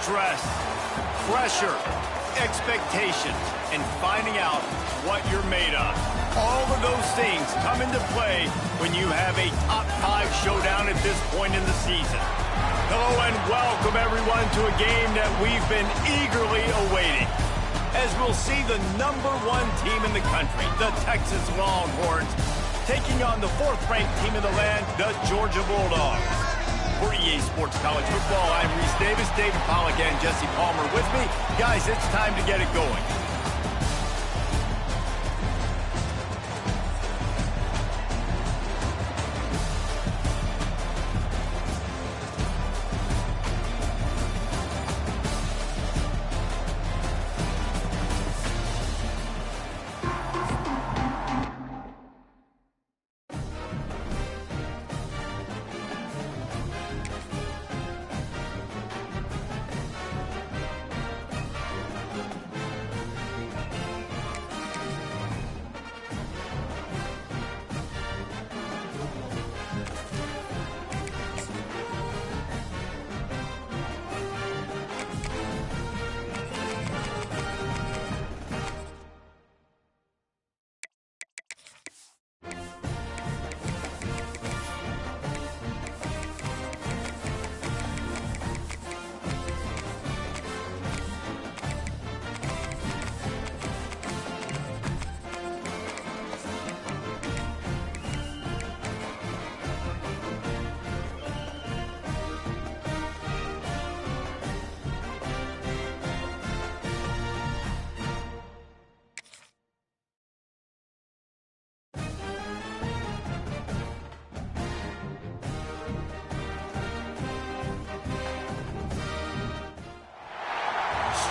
Stress, pressure, expectations, and finding out what you're made of. All of those things come into play when you have a top 5 showdown at this point in the season. Hello and welcome everyone to a game that we've been eagerly awaiting. As we'll see the #1 team in the country, the Texas Longhorns, taking on the 4th-ranked team in the land, the Georgia Bulldogs. For EA Sports College Football, I'm Reese Davis, David Pollack, and Jesse Palmer with me. Guys, it's time to get it going.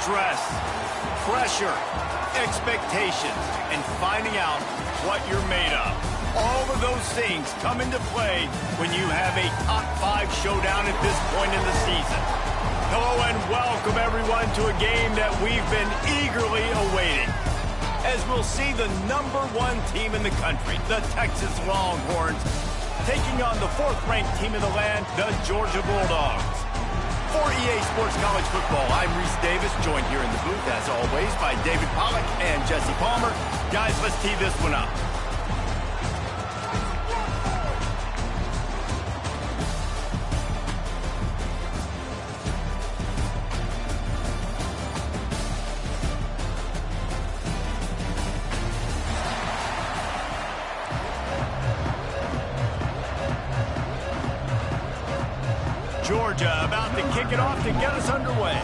Stress, pressure, expectations, and finding out what you're made of. All of those things come into play when you have a top 5 showdown at this point in the season. Hello and welcome everyone to a game that we've been eagerly awaiting. As we'll see the #1 team in the country, the Texas Longhorns, taking on the 4th-ranked team in the land, the Georgia Bulldogs. For EA Sports College Football, I'm Reese Davis, joined here in the booth, as always, by David Pollack and Jesse Palmer. Guys, let's tee this one up. Georgia about to kick it off to get us underway.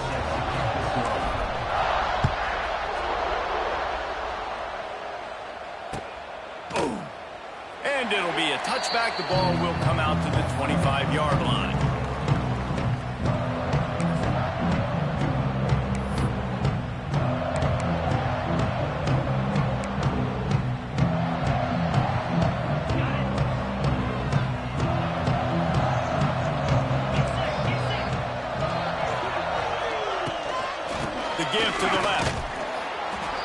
Boom. And it'll be a touchback. The ball will come out to the 25-yard line. Give to the left.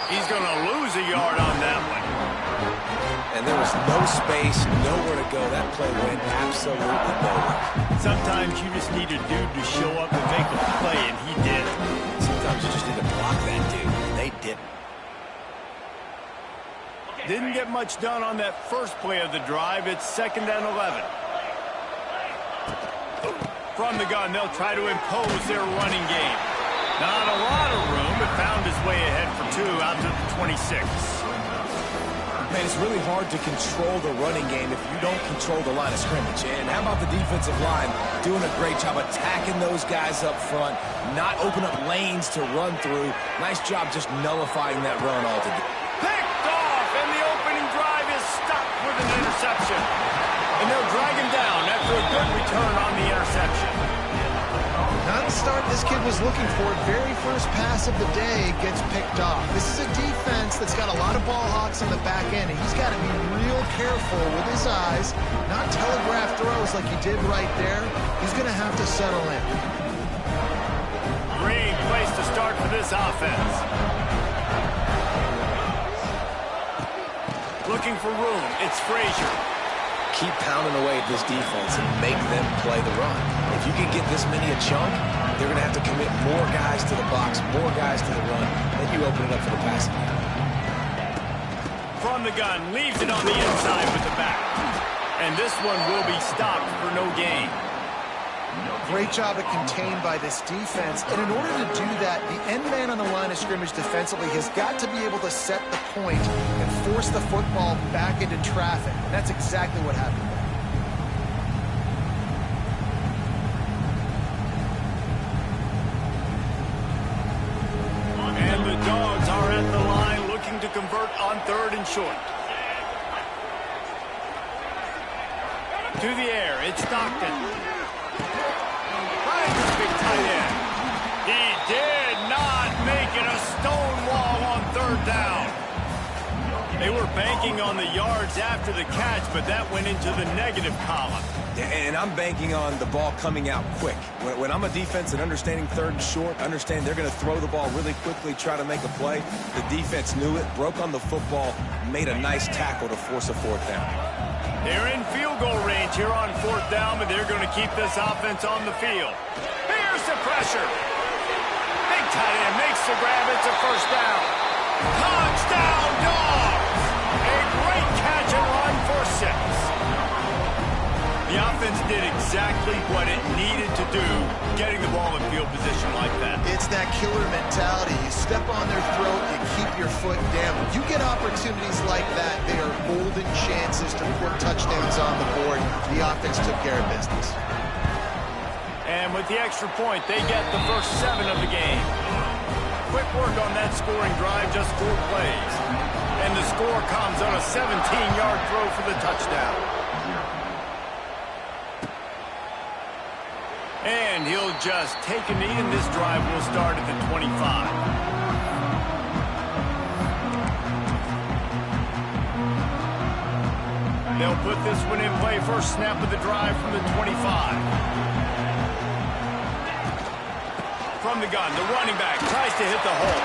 He's going to lose a yard on that one. And there was no space, nowhere to go. That play went absolutely nowhere. Sometimes you just need a dude to show up and make a play, and he did. Sometimes you just need to block that dude, and they didn't. Didn't get much done on that first play of the drive. It's 2nd and 11. From the gun, they'll try to impose their running game. Not a lot of room, but found his way ahead for 2 out to the 26. Man, it's really hard to control the running game if you don't control the line of scrimmage. And how about the defensive line doing a great job attacking those guys up front, not open up lanes to run through. Nice job just nullifying that run altogether. Picked off, and the opening drive is stopped with an interception. And they'll drag him down after a good return on the interception. Not the start this kid was looking for. Very first pass of the day gets picked off. This is a defense that's got a lot of ball hawks in the back end, and he's got to be real careful with his eyes, not telegraph throws like he did right there. He's going to have to settle in. Great place to start for this offense. Looking for room. It's Frazier. Keep pounding away at this defense and make them play the run. If you can get this many a chunk, they're going to have to commit more guys to the box, more guys to the run, then you open it up for the passing game. From the gun, leaves it on the inside with the back. And this one will be stopped for no gain. Great job at contained by this defense. And in order to do that, the end man on the line of scrimmage defensively has got to be able to set the point and force the football back into traffic. And that's exactly what happened there. And the Dogs are at the line looking to convert on 3rd and short. To the air, it's Stockton. Big tight end. He did not make it a stone wall on 3rd down. They were banking on the yards after the catch, but that went into the negative column. And I'm banking on the ball coming out quick. When I'm a defense and understanding 3rd and short, understand they're going to throw the ball really quickly, try to make a play. The defense knew it, broke on the football, made a nice tackle to force a 4th down. They're in field goal range here on 4th down, but they're going to keep this offense on the field. Here's the pressure. Big tight end makes the grab. It's a 1st down. Touchdown, Dogs! A great catch and run for 6. The offense did exactly what it needed to do, getting the ball in field position like that. It's that killer mentality. You step on their throat, you keep your foot down. You get opportunities like that, they are golden chances to put touchdowns on the board. The offense took care of business. And with the extra point, they get the first 7 of the game. Quick work on that scoring drive, just 4 plays. And the score comes on a 17-yard throw for the touchdown. And he'll just take a knee, and this drive will start at the 25. They'll put this one in play. First snap of the drive from the 25. From the gun, the running back tries to hit the hole.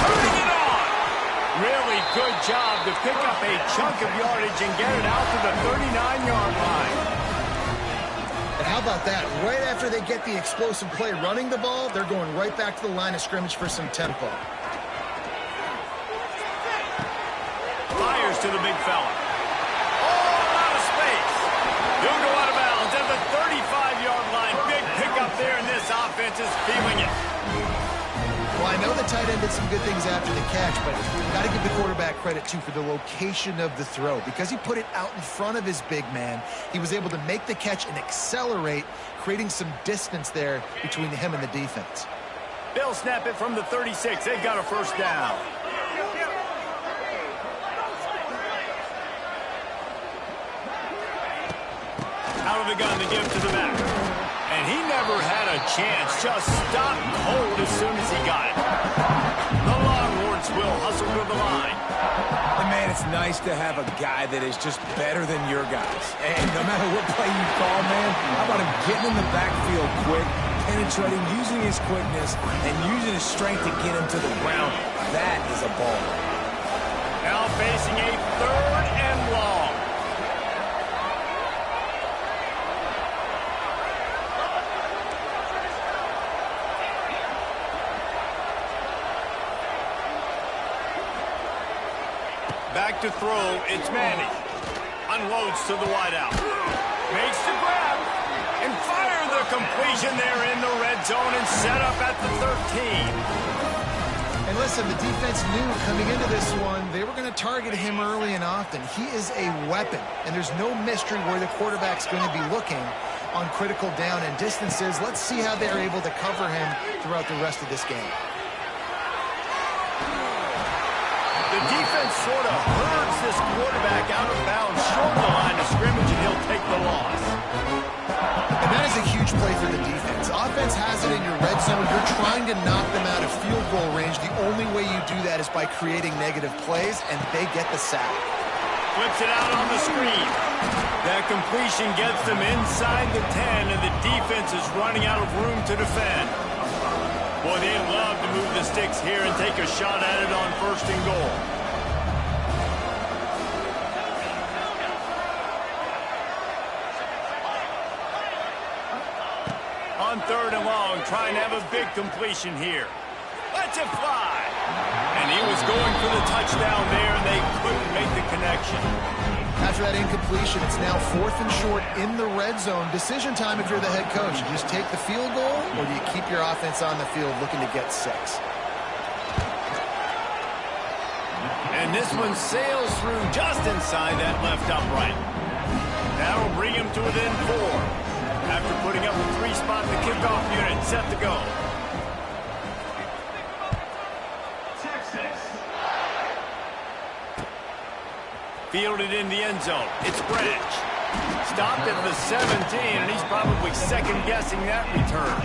Turning it on! Really good job to pick up a chunk of yardage and get it out to the 39-yard line. And how about that? Right after they get the explosive play running the ball, they're going right back to the line of scrimmage for some tempo. Fires to the big fella. All out of space. He'll go out of bounds at the 35-yard line. Big pickup there, and this offense is feeling it. Well, I know the tight end did some good things after the catch, but you've got to give the quarterback credit, too, for the location of the throw. Because he put it out in front of his big man, he was able to make the catch and accelerate, creating some distance there between him and the defense. They'll snap it from the 36. They've got a 1st down. Out of the gun to give to the back. And he never had a chance. Just stopped cold as soon as he got it. The Longhorns will hustle to the line. And man, it's nice to have a guy that is just better than your guys. And no matter what play you call, man, how about him getting in the backfield quick, penetrating, using his quickness, and using his strength to get him to the ground. That is a ball. Now facing a 3rd and long. Back to throw, it's Manning. Unloads to the wideout. Makes the grab. And fire the completion there in the red zone and set up at the 13. And And listen, the defense knew coming into this one, they were going to target him early and often. He is a weapon, and there's no mystery where the quarterback's going to be looking on critical down and distances. Let's see how they're able to cover him throughout the rest of this game. The defense sort of hurts this quarterback out of bounds short of the line of scrimmage, and he'll take the loss. And that is a huge play for the defense. Offense has it in your red zone. You're trying to knock them out of field goal range. The only way you do that is by creating negative plays, and they get the sack. Flips it out on the screen. That completion gets them inside the 10, and the defense is running out of room to defend. Boy, they love to move the sticks here and take a shot at it on 1st and goal. On 3rd and long, trying to have a big completion here. Lets it fly. And he was going for the touchdown there, and they couldn't make the connection. After that incompletion, it's now 4th and short in the red zone. Decision time if you're the head coach. You just take the field goal, or do you keep your offense on the field looking to get 6? And this one sails through just inside that left upright. That'll bring him to within 4. After putting up a 3-spot, the kickoff unit set to go. Fielded in the end zone. It's Branch. Stopped at the 17, and he's probably second-guessing that return.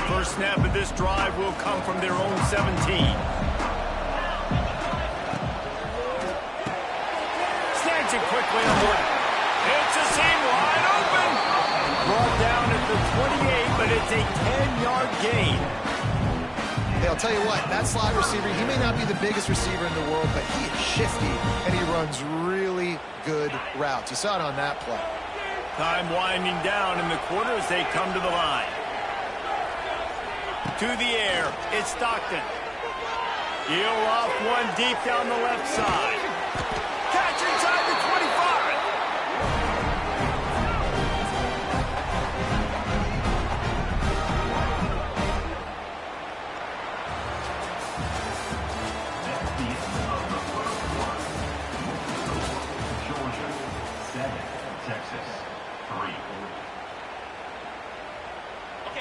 First snap of this drive will come from their own 17. Snags it quickly on Wood. It's a seam wide open. Brought down at the 28, but it's a 10-yard gain. Hey, I'll tell you what, that slot receiver, he may not be the biggest receiver in the world, but he is shifty, and he runs really good routes. You saw it on that play. Time winding down in the quarter as they come to the line. To the air, it's Stockton. He'll off one deep down the left side. Catch inside the 25.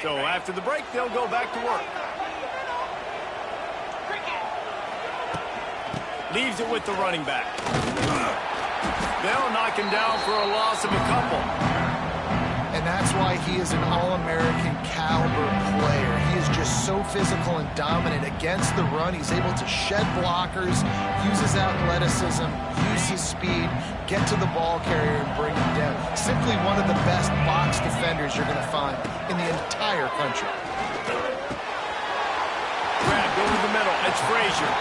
So after the break, they'll go back to work. Leaves it with the running back. They'll knock him down for a loss of a couple. And that's why he is an All-American caliber player. He is just so physical and dominant against the run. He's able to shed blockers, use his athleticism, use his speed, get to the ball carrier and bring him down. Simply one of the best box defenders you're going to find in the entire country. Grabbed over the middle. It's Frazier.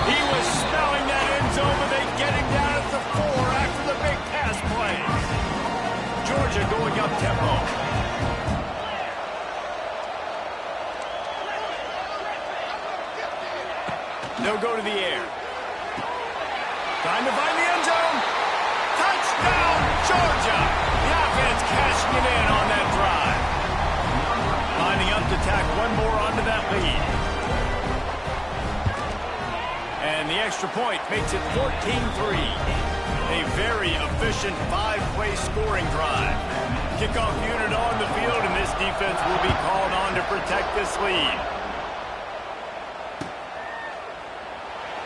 He was smelling that end zone, but they get him down at the 4 after the big pass play. Georgia going up tempo. They'll go to the air. Time to find the end zone. Touchdown, Georgia. The offense cashing it in on that drive. Lining up to tack one more onto that lead. And the extra point makes it 14-3. A very efficient 5-play scoring drive. Kickoff unit on the field, and this defense will be called on to protect this lead.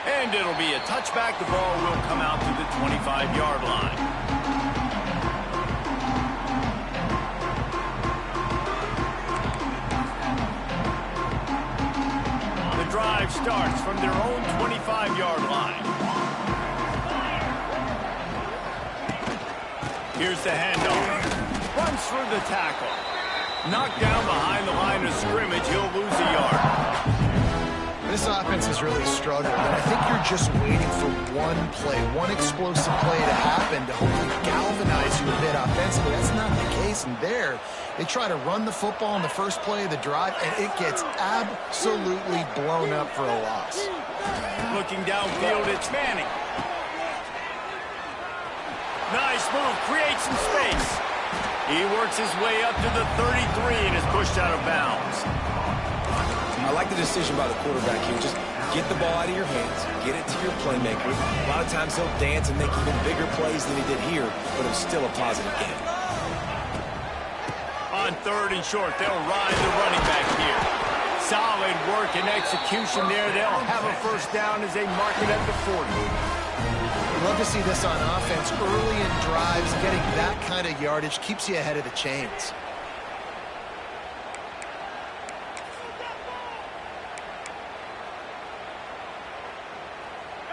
And it'll be a touchback. The ball will come out to the 25-yard line. The drive starts from their own 25-yard line. Here's the handoff. Runs through the tackle. Knocked down behind the line of scrimmage. He'll lose a yard. This offense has really struggled, and I think you're just waiting for one play, one explosive play to happen to hopefully galvanize you a bit offensively. That's not the case, and there, they try to run the football in the first play of the drive, and it gets absolutely blown up for a loss. Looking downfield, it's Manning. Nice move, creates some space. He works his way up to the 33 and is pushed out of bounds. I like the decision by the quarterback here. Just get the ball out of your hands, get it to your playmaker. A lot of times he'll dance and make even bigger plays than he did here, but it was still a positive game. On 3rd and short, they'll ride the running back here. Solid work and execution there. They'll have a first down as they mark it at the 40. Love to see this on offense. Early in drives, getting that kind of yardage keeps you ahead of the chains.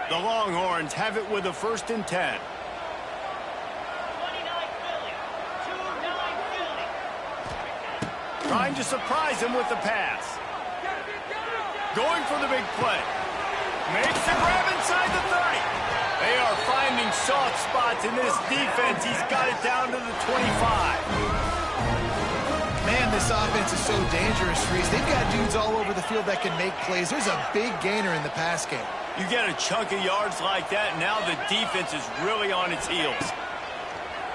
The Longhorns have it with a 1st and 10. Trying to surprise him with the pass. Going for the big play. Makes the grab inside the 30. They are finding soft spots in this defense. He's got it down to the 25. Man, this offense is so dangerous, Reese. They've got dudes all over the field that can make plays. There's a big gainer in the pass game. You get a chunk of yards like that, now the defense is really on its heels.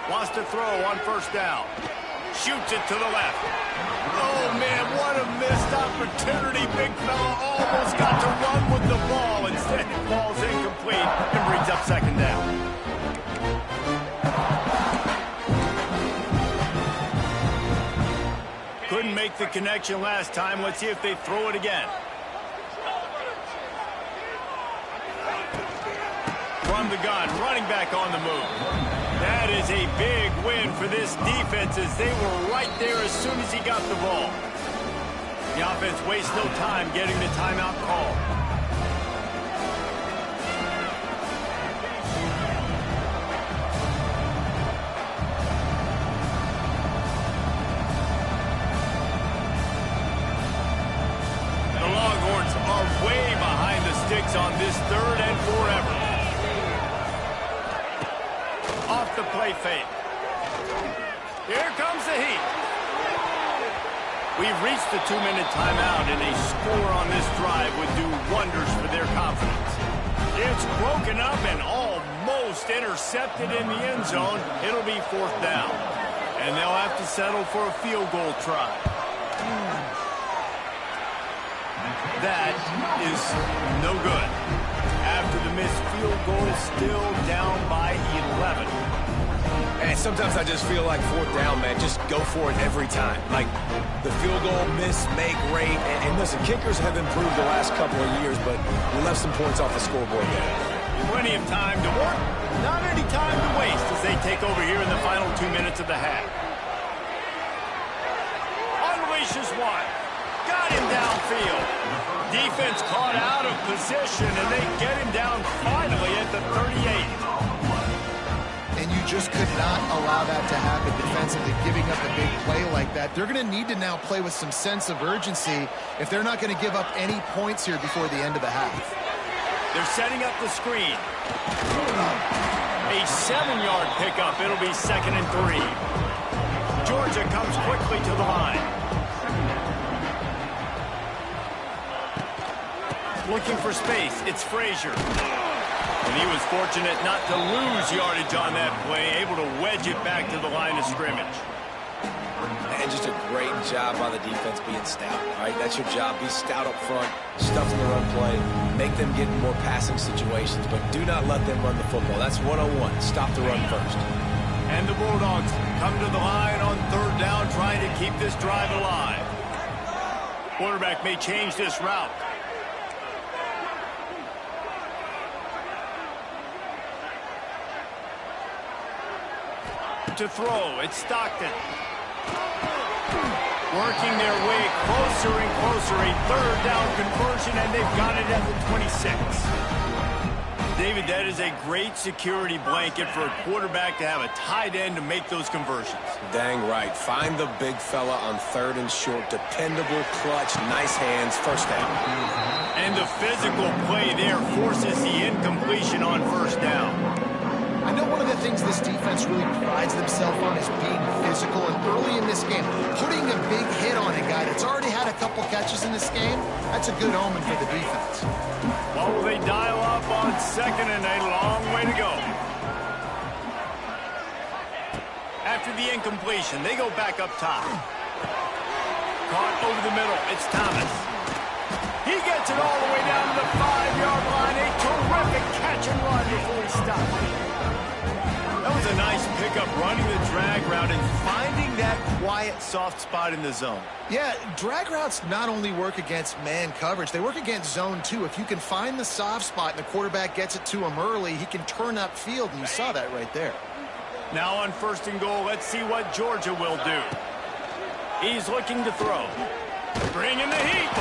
Wants to throw on 1st down. Shoots it to the left. Oh, man, what a missed opportunity. Big fella almost got to run with the ball. Instead, it falls incomplete and brings up 2nd down. Couldn't make the connection last time. Let's see if they throw it again. From the gun, running back on the move. That is a big win for this defense as they were right there as soon as he got the ball. The offense wastes no time getting the timeout call. The Longhorns are way behind the sticks on this 3rd and forever. Off the play fake. Here comes the heat. We've reached the 2-minute timeout, and a score on this drive would do wonders for their confidence. It's broken up and almost intercepted in the end zone. It'll be 4th down, and they'll have to settle for a field goal try. That is no good. After the missed field goal, still down by 11. And sometimes I just feel like 4th down, man. Just go for it every time. Like the field goal miss, make rate. And listen, kickers have improved the last couple of years, but we left some points off the scoreboard there. Plenty of time to work. Not any time to waste as they take over here in the final 2 minutes of the half. Unleashes one. Got him downfield. Defense caught out of position, and they get him down finally at the 38. And you just could not allow that to happen defensively, giving up a big play like that. They're going to need to now play with some sense of urgency if they're not going to give up any points here before the end of the half. They're setting up the screen. A 7-yard pickup. It'll be 2nd and 3. Georgia comes quickly to the line. Looking for space. It's Frazier. And he was fortunate not to lose yardage on that play, able to wedge it back to the line of scrimmage. And just a great job by the defense being stout, right? That's your job. Be stout up front, stuff in the run play, make them get in more passing situations, but do not let them run the football. That's 101. Stop the run first. And the Bulldogs come to the line on 3rd down, trying to keep this drive alive. Quarterback may change this route. To throw, it's Stockton. Working their way closer and closer. A 3rd down conversion, and they've got it at the 26. David, that is a great security blanket for a quarterback to have a tight end to make those conversions. Dang right. Find the big fella on 3rd and short. Dependable, clutch, nice hands, 1st down. And the physical play there forces the incompletion on 1st down. I know one of the things this defense really prides themselves on is being physical, and early in this game, putting a big hit on a guy that's already had a couple catches in this game, that's a good omen for the defense. What will they dial up on 2nd, and a long way to go? After after the incompletion. They go back up top. Caught over the middle. It's Thomas. He gets it all the way down to the 5-yard line. A terrific catch and run before he stopped. That was a nice pickup, running the drag route and finding that quiet, soft spot in the zone. Yeah, drag routes not only work against man coverage, they work against zone too. If you can find the soft spot and the quarterback gets it to him early, he can turn upfield, and you saw that right there. Now on 1st and goal, let's see what Georgia will do. He's looking to throw. Bringing the heat.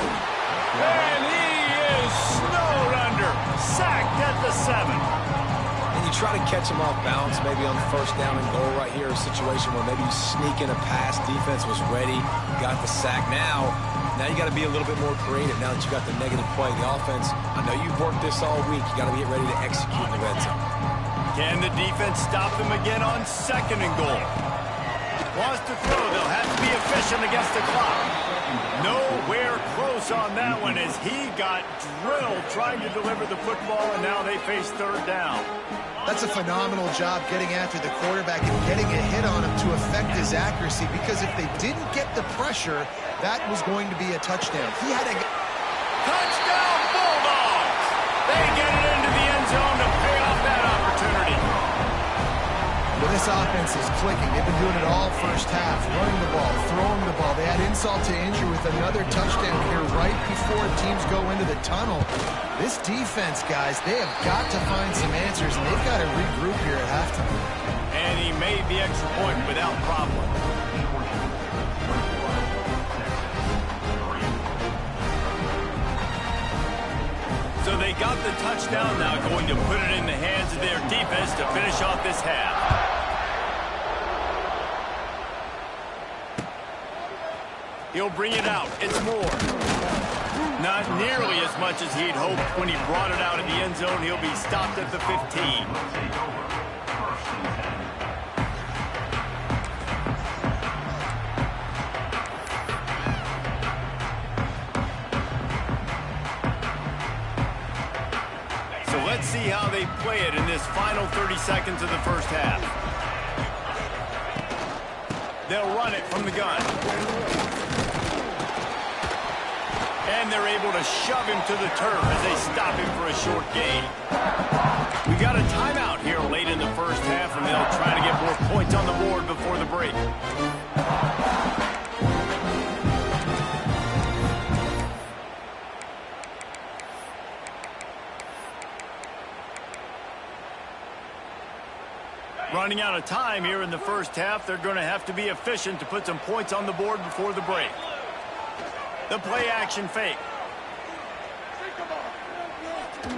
And he is snowed under. Sacked at the 7. You try to catch him off balance, maybe on 1st down and goal right here, a situation where maybe you sneak in a pass, defense was ready, got the sack. Now you got to be a little bit more creative now that you got the negative play. The offense, I know you've worked this all week. You got to get ready to execute in the red zone. Can the defense stop them again on 2nd and goal? Wants to throw. They'll have to be efficient against the clock. Nowhere close on that one as he got drilled trying to deliver the football, and now they face 3rd down. That's a phenomenal job getting after the quarterback and getting a hit on him to affect his accuracy, because if they didn't get the pressure, that was going to be a touchdown. He had a... Touchdown Bulldogs! They get it into the end zone to pay off that opportunity. Well, this offense is clicking. They've been doing it all 1st half, running the ball, throwing the ball. They had insult to injury with another touchdown here right before teams go into the tunnel. This defense, guys, they have got to find some answers, and they've got to regroup here at halftime. And he made the extra point without problem. So they got the touchdown, now going to put it in the hands of their defense to finish off this half. He'll bring it out. It's Moore. Not nearly as much as he'd hoped when he brought it out in the end zone. He'll be stopped at the 15. So let's see how they play it in this final 30 seconds of the 1st half. They'll run it from the gun. And they're able to shove him to the turf as they stop him for a short gain. We got a timeout here late in the 1st half, and they'll try to get more points on the board before the break. Running out of time here in the 1st half, they're going to have to be efficient to put some points on the board before the break. The play-action fake.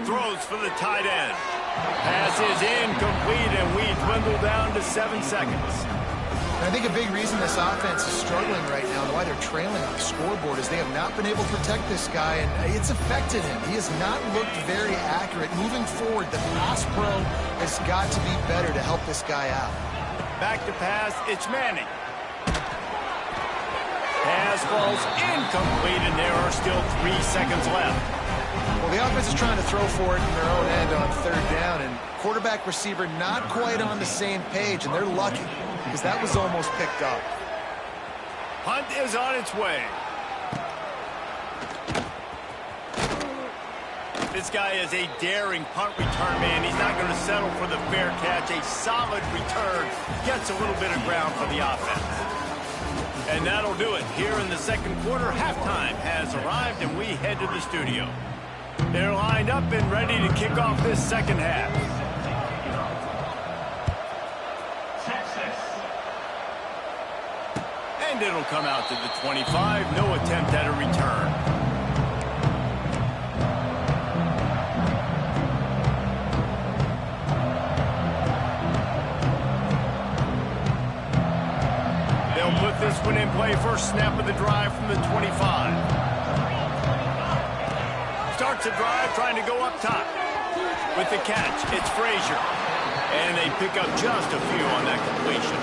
Throws for the tight end. Pass is incomplete, and we dwindle down to 7 seconds. And I think a big reason this offense is struggling right now, and why they're trailing on the scoreboard, is they have not been able to protect this guy, and it's affected him. He has not looked very accurate. Moving forward, the pass pro has got to be better to help this guy out. Back to pass, it's Manning. Pass falls incomplete, and there are still 3 seconds left. Well, the offense is trying to throw for it in their own end on 3rd down, and quarterback receiver not quite on the same page, and they're lucky because that was almost picked up. Punt is on its way. This guy is a daring punt return man. He's not going to settle for the fair catch. A solid return gets a little bit of ground for the offense. And that'll do it. Here in the 2nd quarter, halftime has arrived, and we head to the studio. They're lined up and ready to kick off this 2nd half. And it'll come out to the 25. No attempt at a return. Put this one in play. First snap of the drive from the 25. Starts a drive trying to go up top. With the catch, it's Frazier. And they pick up just a few on that completion.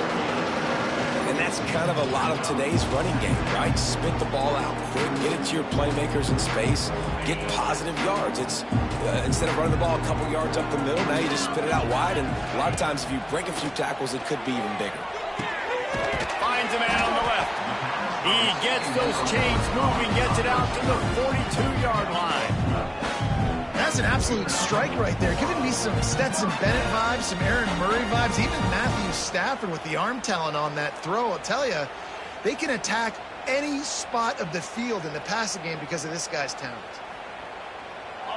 And that's kind of a lot of today's running game, right? Spit the ball out quick, get it to your playmakers in space, get positive yards. It's instead of running the ball a couple yards up the middle, now you just spit it out wide. And a lot of times if you break a few tackles, it could be even bigger. He gets those chains moving, gets it out to the 42-yard line. That's an absolute strike right there. Giving me some Stetson Bennett vibes, some Aaron Murray vibes, even Matthew Stafford with the arm talent on that throw. I'll tell you, they can attack any spot of the field in the passing game because of this guy's talent.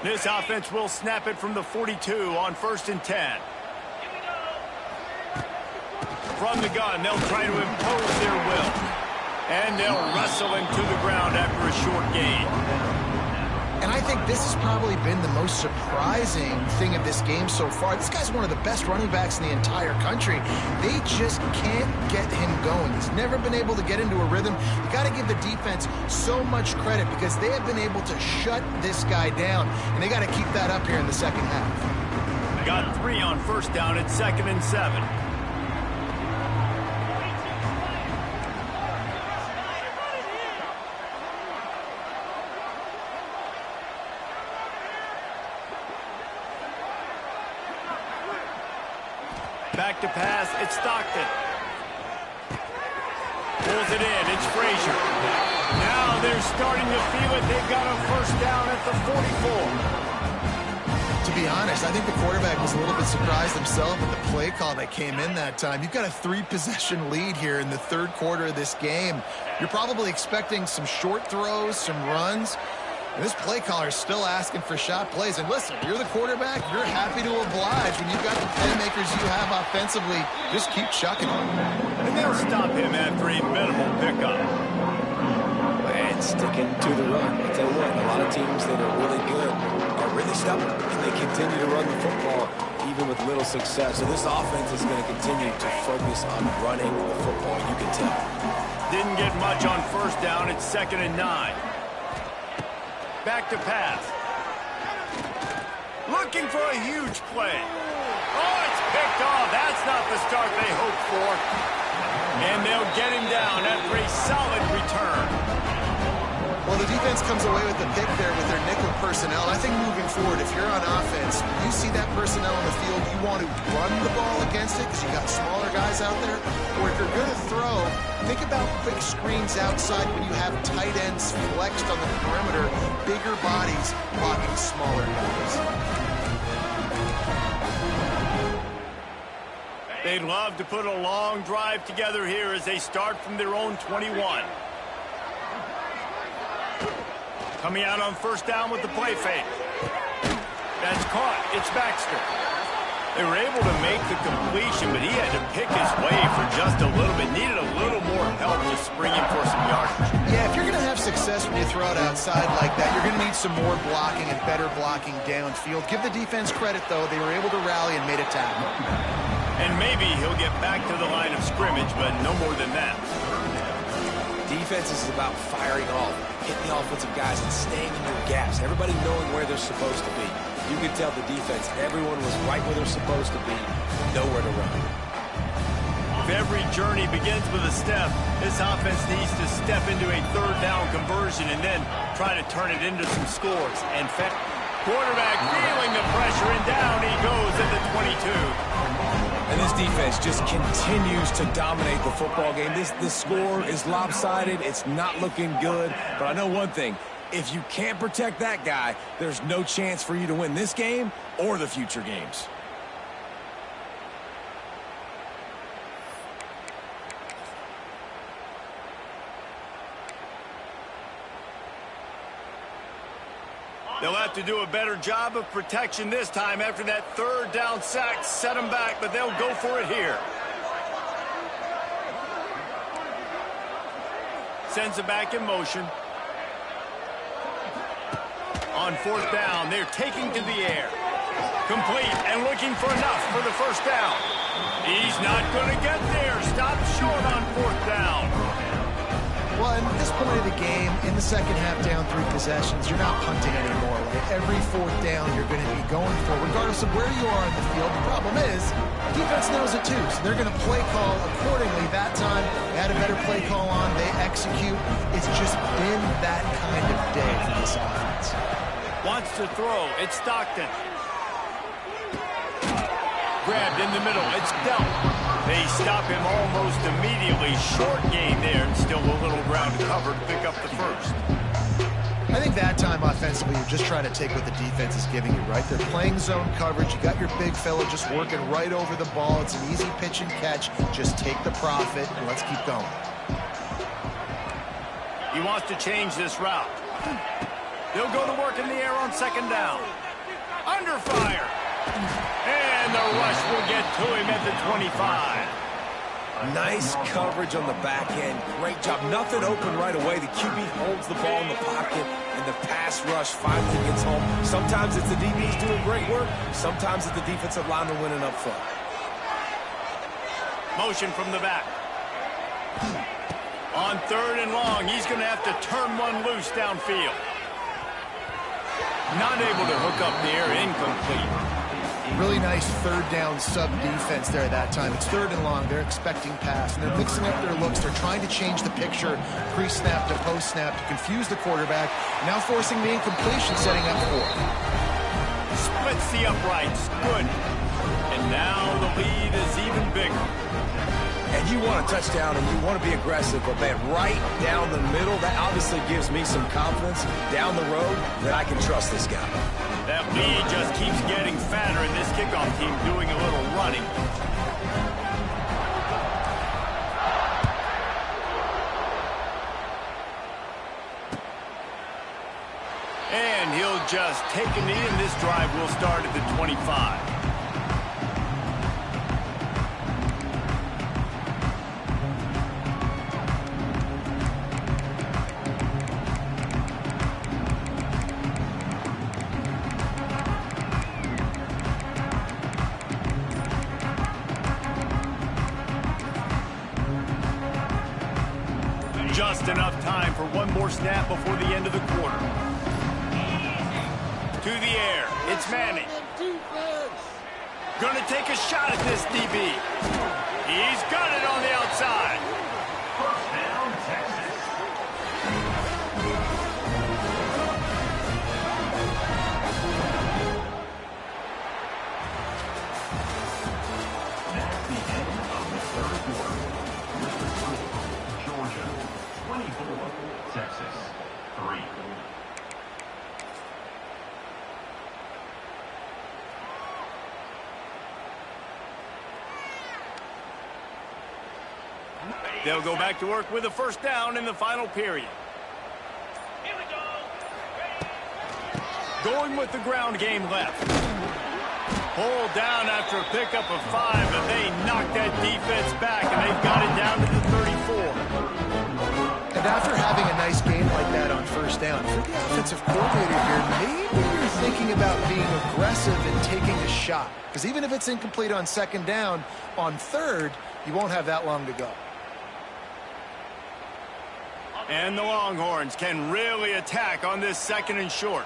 This offense will snap it from the 42 on 1st and 10. From the gun, they'll try to impose their will. And they'll wrestle him to the ground after a short gain. And I think this has probably been the most surprising thing of this game so far. This guy's one of the best running backs in the entire country. They just can't get him going. He's never been able to get into a rhythm. You got to give the defense so much credit because they have been able to shut this guy down. And they got to keep that up here in the second half. They got 3 on 1st down at 2nd and 7. Back to pass, it's Stockton. Pulls it in, it's Frazier. Now they're starting to feel it. They've got a 1st down at the 44. To be honest, I think the quarterback was a little bit surprised himself with the play call that came in that time. You've got a 3-possession lead here in the 3rd quarter of this game. You're probably expecting some short throws, some runs. And this play caller is still asking for shot plays. And listen, you're the quarterback. You're happy to oblige. When you've got the playmakers you have offensively, just keep chucking them. And they'll stop him after a minimal pickup. And sticking to the run. I'll tell you what, a lot of teams that are really good are really stubborn. And they continue to run the football even with little success. So this offense is going to continue to focus on running the football. You can tell. Didn't get much on 1st down. It's 2nd and 9. Back to pass. Looking for a huge play. Oh, it's picked off. That's not the start they hoped for. And they'll get him down after a solid return. Well, the defense comes away with the pick there with their nickel personnel. I think moving forward, if you're on offense, you see that personnel on the field, you want to run the ball against it because you got smaller guys out there. Or if you're going to throw, think about quick screens outside when you have tight ends flexed on the perimeter, bigger bodies blocking smaller guys. They'd love to put a long drive together here as they start from their own 21. Coming out on 1st down with the play fake. That's caught. It's Baxter. They were able to make the completion, but he had to pick his way for just a little bit. Needed a little more help to spring him for some yardage. Yeah, if you're going to have success when you throw it outside like that, you're going to need some more blocking and better blocking downfield. Give the defense credit, though. They were able to rally and made a tackle. And maybe he'll get back to the line of scrimmage, but no more than that. Defense is about firing off, hitting the offensive guys and staying in your gaps. Everybody knowing where they're supposed to be. You could tell the defense, everyone was right where they're supposed to be, nowhere to run. If every journey begins with a step, this offense needs to step into a 3rd down conversion and then try to turn it into some scores. And quarterback feeling the pressure, and down he goes at the 22. And this defense just continues to dominate the football game. This score is lopsided. It's not looking good. But I know one thing. If you can't protect that guy, there's no chance for you to win this game or the future games. They'll have to do a better job of protection this time after that 3rd down sack set them back, but they'll go for it here. Sends it back in motion. On 4th down, they're taking to the air. Complete and looking for enough for the 1st down. He's not going to get there. Stop short on 4th down. Well, at this point of the game, in the second half, down 3 possessions, you're not punting anymore. Right? Every 4th down you're going to be going for, regardless of where you are in the field. The problem is, the defense knows it too, so they're going to play call accordingly. That time, they had a better play call on. They execute. It's just been that kind of day for this offense. Wants to throw. It's Stockton. Grabbed in the middle. It's Dell. They stop him almost immediately. Short gain there, and still a little ground to cover to pick up the first. I think that time offensively, you're just trying to take what the defense is giving you, right? They're playing zone coverage. You got your big fella just working right over the ball. It's an easy pitch and catch. Just take the profit, and let's keep going. He wants to change this route. They'll go to work in the air on second down. Under fire. And the rush will get to him at the 25. Nice coverage on the back end. Great job. Nothing open right away. The QB holds the ball in the pocket, and the pass rush finally gets home. Sometimes it's the DBs doing great work. Sometimes it's the defensive lineman winning up front. Motion from the back. On third and long, he's going to have to turn one loose downfield. Not able to hook up there. Incomplete. Really nice third down sub defense there that time. It's third and long. They're expecting pass, and they're mixing up their looks. They're trying to change the picture pre-snap to post-snap to confuse the quarterback. Now forcing the incompletion, setting up for it. Splits the uprights. Good. And now the lead is even bigger. And you want a touchdown, and you want to be aggressive, but man, right down the middle, that obviously gives me some confidence down the road that I can trust this guy. That lead just keeps getting fatter, and this kickoff team doing a little running. And he'll just take a knee, and this drive will start at the 25. Just enough time for one more snap before the end of the quarter. To the air. It's Manning. Gonna take a shot at this DB. He's got it on the outside. First down, Texas. That's the end of the third quarter. Georgia 24, Texas 3. They'll go back to work with a first down in the final period. Here we go. Going with the ground game left. Pulled down after a pickup of 5, and they knocked that defense back, and they've got it down to the 34. And after having a nice game like that on first down, for the offensive coordinator here, maybe you're thinking about being aggressive and taking a shot. Because even if it's incomplete on second down, on third, you won't have that long to go. And the Longhorns can really attack on this second and short.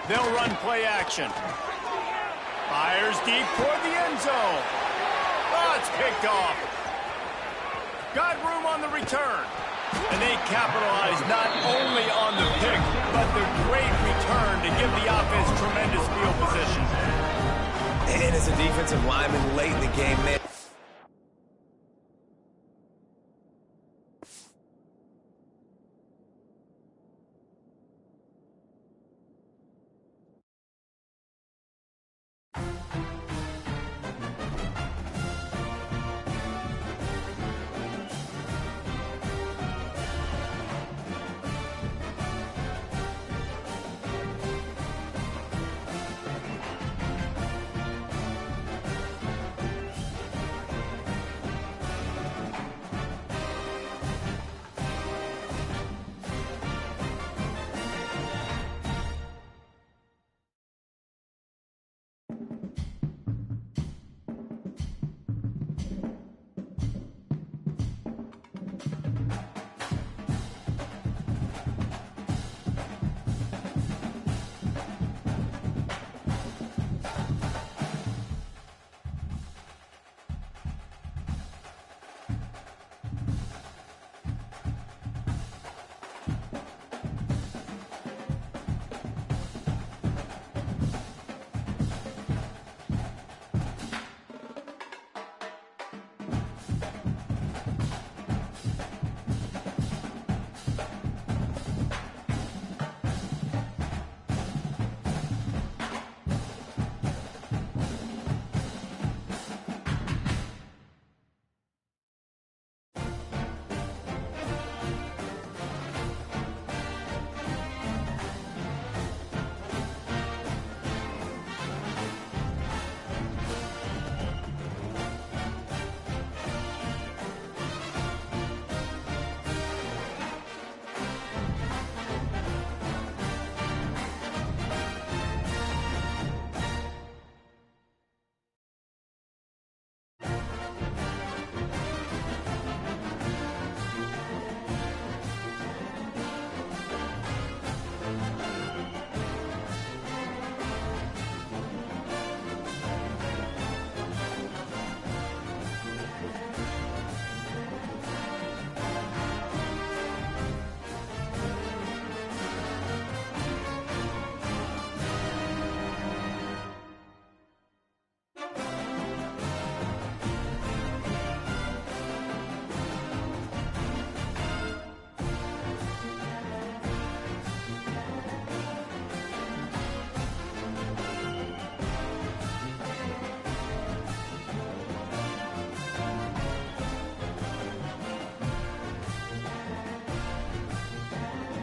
They'll run play action. Fires deep toward the end zone. Oh, it's picked off. Got room on the return. And they capitalize not only on the pick, but the great return to give the offense tremendous field position. And as a defensive lineman late in the game, man.